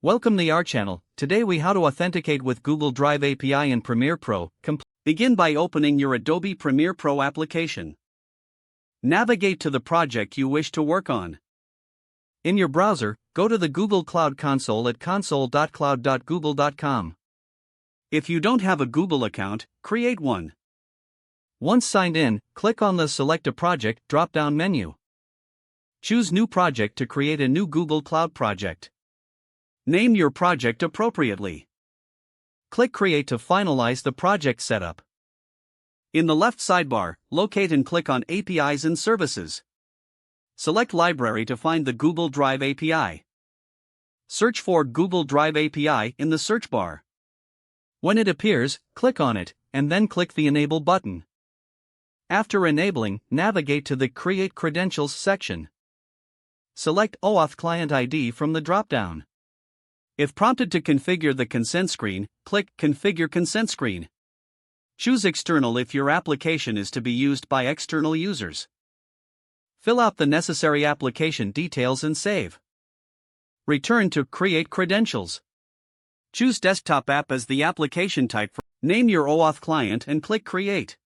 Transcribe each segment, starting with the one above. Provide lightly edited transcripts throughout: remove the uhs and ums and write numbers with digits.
Welcome to our channel. Today we how to authenticate with Google Drive API in Premiere Pro. Begin by opening your Adobe Premiere Pro application. Navigate to the project you wish to work on. In your browser, go to the Google Cloud Console at console.cloud.google.com. If you don't have a Google account, create one. Once signed in, click on the Select a Project drop-down menu. Choose New Project to create a new Google Cloud project. Name your project appropriately. Click Create to finalize the project setup. In the left sidebar, locate and click on APIs and Services. Select Library to find the Google Drive API. Search for Google Drive API in the search bar. When it appears, click on it, and then click the Enable button. After enabling, navigate to the Create Credentials section. Select OAuth Client ID from the drop-down. If prompted to configure the consent screen, click Configure Consent Screen. Choose External if your application is to be used by external users. Fill out the necessary application details and save. Return to Create Credentials. Choose Desktop App as the application type. Name your OAuth client and click Create.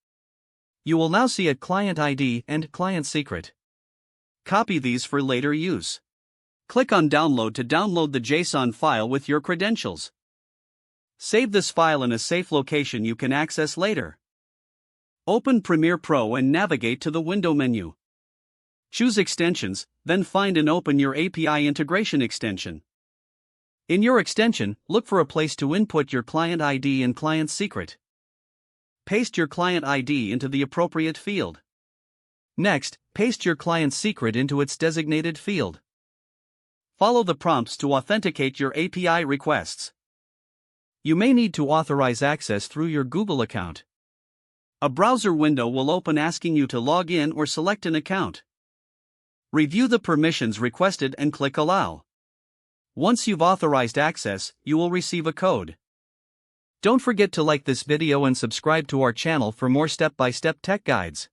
You will now see a client ID and client secret. Copy these for later use. Click on Download to download the JSON file with your credentials. Save this file in a safe location you can access later. Open Premiere Pro and navigate to the Window menu. Choose Extensions, then find and open your API integration extension. In your extension, look for a place to input your client ID and client secret. Paste your client ID into the appropriate field. Next, paste your client secret into its designated field. Follow the prompts to authenticate your API requests. You may need to authorize access through your Google account. A browser window will open asking you to log in or select an account. Review the permissions requested and click Allow. Once you've authorized access, you will receive a code. Don't forget to like this video and subscribe to our channel for more step-by-step tech guides.